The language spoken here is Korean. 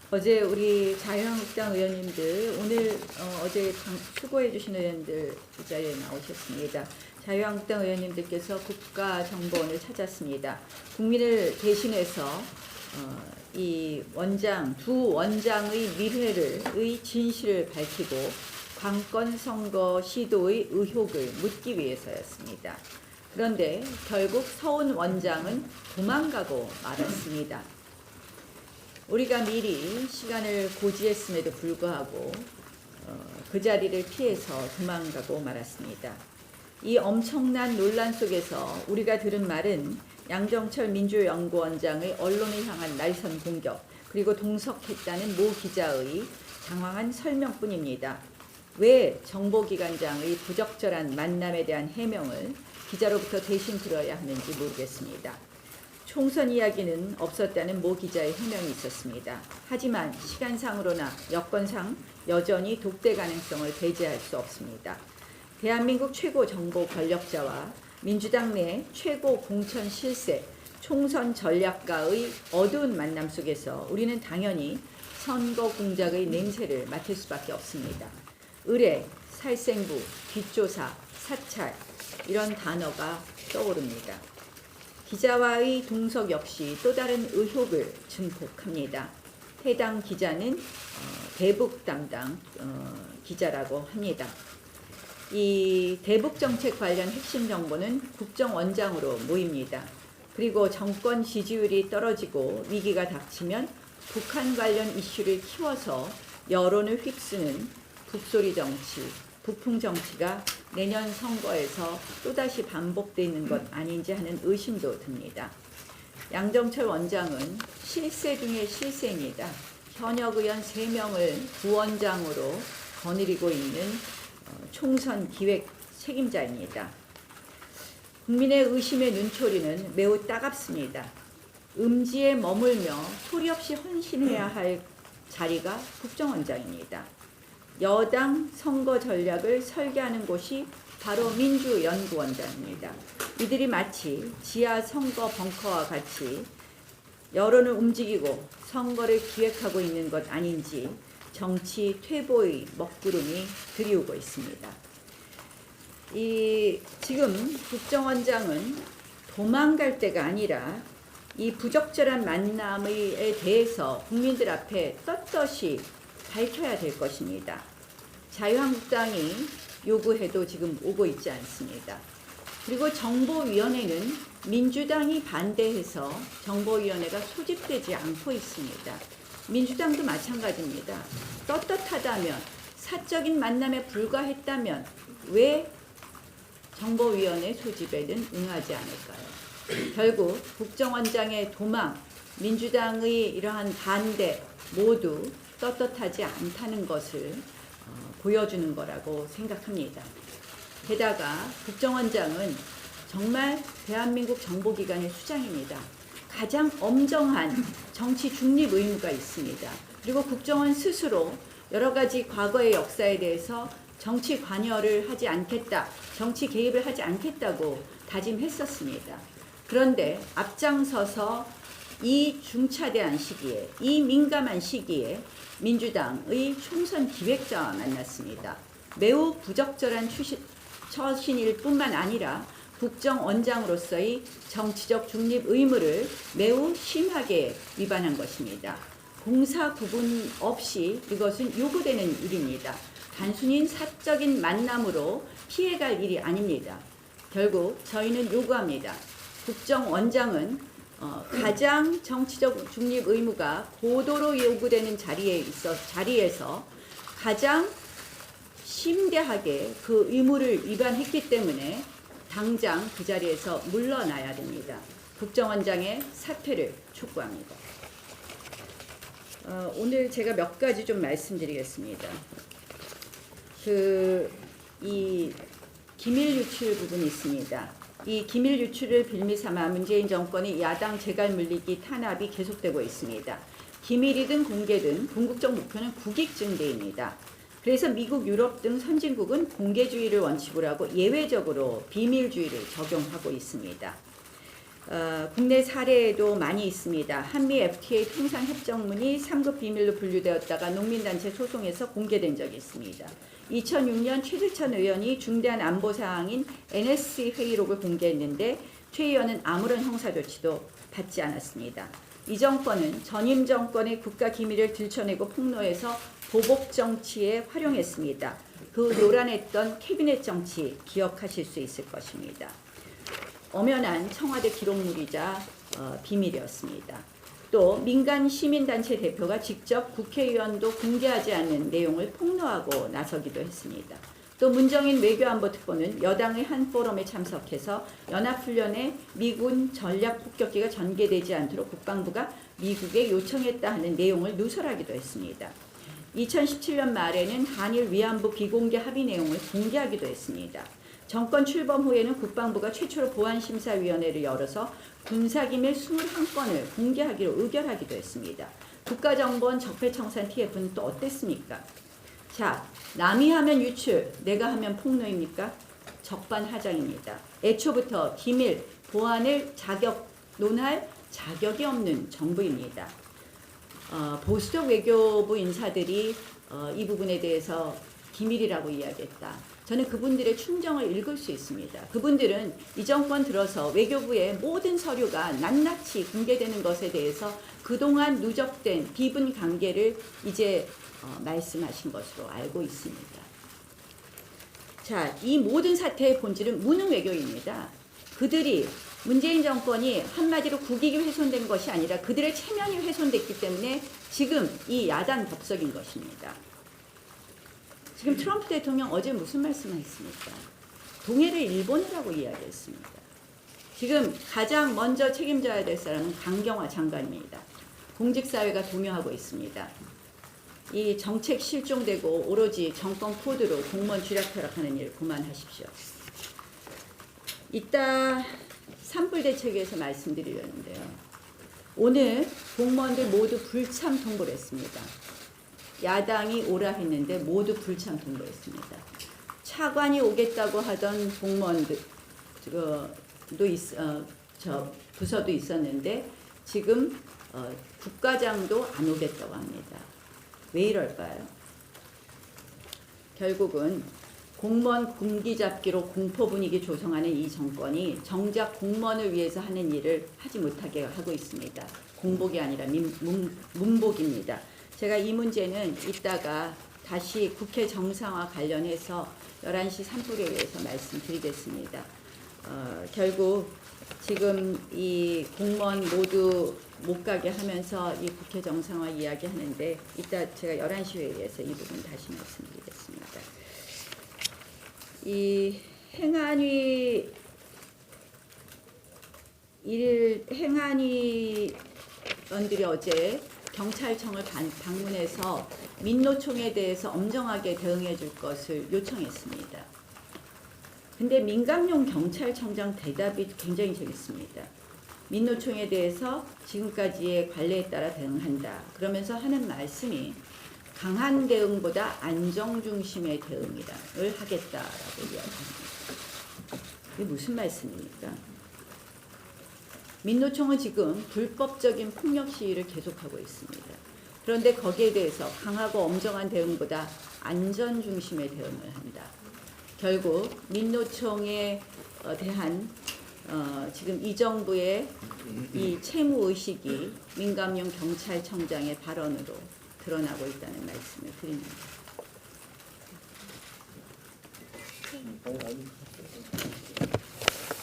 어제 우리 자유한국당 의원님들 오늘 어제 수고해 주신 의원들 이 자리에 나오셨습니다. 자유한국당 의원님들께서 국가정보원을 찾았습니다. 국민을 대신해서 이 두 원장의 밀회의 진실을 밝히고 관건 선거 시도의 의혹을 묻기 위해서였습니다. 그런데 결국 서훈 원장은 도망가고 말았습니다. 우리가 미리 시간을 고지했음에도 불구하고 그 자리를 피해서 도망가고 말았습니다. 이 엄청난 논란 속에서 우리가 들은 말은 양정철 민주연구원장의 언론을 향한 날선 공격, 그리고 동석했다는 모 기자의 장황한 설명뿐입니다. 왜 정보기관장의 부적절한 만남에 대한 해명을 기자로부터 대신 들어야 하는지 모르겠습니다. 총선 이야기는 없었다는 모 기자의 해명이 있었습니다. 하지만 시간상으로나 여건상 여전히 독대 가능성을 배제할 수 없습니다. 대한민국 최고 정보 권력자와 민주당 내 최고 공천 실세, 총선 전략가의 어두운 만남 속에서 우리는 당연히 선거 공작의 냄새를 맡을 수밖에 없습니다. 의뢰, 살생부, 뒷조사, 사찰 이런 단어가 떠오릅니다. 기자와의 동석 역시 또 다른 의혹을 증폭합니다. 해당 기자는 대북 담당 기자라고 합니다. 이 대북 정책 관련 핵심 정보는 국정원장으로 모입니다. 그리고 정권 지지율이 떨어지고 위기가 닥치면 북한 관련 이슈를 키워서 여론을 휩쓰는 북소리 정치, 북풍 정치가 내년 선거에서 또다시 반복되는 것 아닌지 하는 의심도 듭니다. 양정철 원장은 실세 중의 실세입니다. 현역 의원 3명을 부원장으로 거느리고 있는 총선 기획 책임자입니다. 국민의 의심의 눈초리는 매우 따갑습니다. 음지에 머물며 소리 없이 헌신해야 할 자리가 국정원장입니다. 여당 선거 전략을 설계하는 곳이 바로 민주연구원장입니다. 이들이 마치 지하 선거 벙커와 같이 여론을 움직이고 선거를 기획하고 있는 것 아닌지 정치 퇴보의 먹구름이 들이오고 있습니다. 지금 국정원장은 도망갈 때가 아니라 이 부적절한 만남에 대해서 국민들 앞에 떳떳이 밝혀야 될 것입니다. 자유한국당이 요구해도 지금 오고 있지 않습니다. 그리고 정보위원회는 민주당이 반대해서 정보위원회가 소집되지 않고 있습니다. 민주당도 마찬가지입니다. 떳떳하다면, 사적인 만남에 불과했다면 왜 정보위원회 소집에는 응하지 않을까요? 결국 국정원장의 도망, 민주당의 이러한 반대 모두 떳떳하지 않다는 것을 보여주는 거라고 생각합니다. 게다가 국정원장은 정말 대한민국 정보기관의 수장입니다. 가장 엄정한 정치 중립 의무가 있습니다. 그리고 국정원 스스로 여러 가지 과거의 역사에 대해서 정치 관여를 하지 않겠다, 정치 개입을 하지 않겠다고 다짐했었습니다. 그런데 앞장서서 이 중차대한 시기에, 이 민감한 시기에 민주당의 총선 기획자와 만났습니다. 매우 부적절한 처신일 뿐만 아니라 국정원장으로서의 정치적 중립 의무를 매우 심하게 위반한 것입니다. 공사 구분 없이 이것은 요구되는 일입니다. 단순히 사적인 만남으로 피해갈 일이 아닙니다. 결국 저희는 요구합니다. 국정원장은 가장 정치적 중립 의무가 고도로 요구되는 자리에서 가장 심대하게 그 의무를 위반했기 때문에 당장 그 자리에서 물러나야 됩니다. 국정원장의 사퇴를 촉구합니다. 오늘 제가 몇 가지 좀 말씀드리겠습니다. 이 기밀 유출 부분이 있습니다. 이 기밀 유출을 빌미삼아 문재인 정권의 야당 재갈 물리기 탄압이 계속되고 있습니다. 기밀이든 공개든 궁극적 목표는 국익 증대입니다. 그래서 미국, 유럽 등 선진국은 공개주의를 원칙으로 하고 예외적으로 비밀주의를 적용하고 있습니다. 국내 사례도 많이 있습니다. 한미 FTA 통상 협정문이 3급 비밀로 분류되었다가 농민단체 소송에서 공개된 적이 있습니다. 2006년 최재천 의원이 중대한 안보 사항인 NSC 회의록을 공개했는데 최 의원은 아무런 형사 조치도 받지 않았습니다. 이 정권은 전임 정권의 국가 기밀을 들춰내고 폭로해서 보복 정치에 활용했습니다. 그 요란했던 캐비넷 정치 기억하실 수 있을 것입니다. 엄연한 청와대 기록물이자 비밀이었습니다. 또 민간 시민단체 대표가 직접 국회의원도 공개하지 않는 내용을 폭로하고 나서기도 했습니다. 또 문정인 외교안보특보는 여당의 한 포럼에 참석해서 연합훈련에 미군 전략폭격기가 전개되지 않도록 국방부가 미국에 요청했다 하는 내용을 누설하기도 했습니다. 2017년 말에는 한일 위안부 비공개 합의 내용을 공개하기도 했습니다. 정권 출범 후에는 국방부가 최초로 보안심사위원회를 열어서 군사기밀 21건을 공개하기로 의결하기도 했습니다. 국가정보원 적폐청산 TF는 또 어땠습니까? 자, 남이 하면 유출, 내가 하면 폭로입니까? 적반하장입니다. 애초부터 기밀, 보안을 논할 자격이 없는 정부입니다. 보수적 외교부 인사들이 이 부분에 대해서 기밀이라고 이야기했다. 저는 그분들의 충정을 읽을 수 있습니다. 그분들은 이 정권 들어서 외교부의 모든 서류가 낱낱이 공개되는 것에 대해서 그동안 누적된 비분 관계를 이제 말씀하신 것으로 알고 있습니다. 자, 이 모든 사태의 본질은 무능 외교입니다. 그들이 문재인 정권이 한마디로 국익이 훼손된 것이 아니라 그들의 체면이 훼손됐기 때문에 지금 이 야단 법석인 것입니다. 지금 트럼프 대통령 어제 무슨 말씀을 했습니까? 동해를 일본이라고 이야기했습니다. 지금 가장 먼저 책임져야 될 사람은 강경화 장관입니다. 공직사회가 동요하고 있습니다. 이 정책 실종되고 오로지 정권 코드로 공무원 쥐락펴락하는 일 그만하십시오. 이따 산불 대책에서 말씀드리려는데요. 오늘 공무원들 모두 불참 통보를 했습니다. 야당이 오라 했는데 모두 불참 통보했습니다. 차관이 오겠다고 하던 공무원들 부서도 있었는데 지금 국과장도 안 오겠다고 합니다. 왜 이럴까요? 결국은 공무원 군기잡기로 공포 분위기 조성하는 이 정권이 정작 공무원을 위해서 하는 일을 하지 못하게 하고 있습니다. 공복이 아니라 문복입니다. 제가 이 문제는 이따가 다시 국회 정상화 관련해서 11시 산불에 의해서 말씀드리겠습니다. 결국 지금 이 공무원 모두 못 가게 하면서 이 국회 정상화 이야기하는데 이따 제가 11시 회의에서 이 부분 다시 말씀드리겠습니다. 이 행안위원들이 어제 경찰청을 방문해서 민노총에 대해서 엄정하게 대응해 줄 것을 요청했습니다. 근데 민감용 경찰청장 대답이 굉장히 재밌습니다. 민노총에 대해서 지금까지의 관례에 따라 대응한다. 그러면서 하는 말씀이 강한 대응보다 안정 중심의 대응을 하겠다라고 이야기합니다. 이게 무슨 말씀입니까? 민노총은 지금 불법적인 폭력 시위를 계속하고 있습니다. 그런데 거기에 대해서 강하고 엄정한 대응보다 안전 중심의 대응을 한다. 결국 민노총에 대한 지금 이 정부의 이 채무 의식이 민감용 경찰청장의 발언으로 드러나고 있다는 말씀을 드립니다.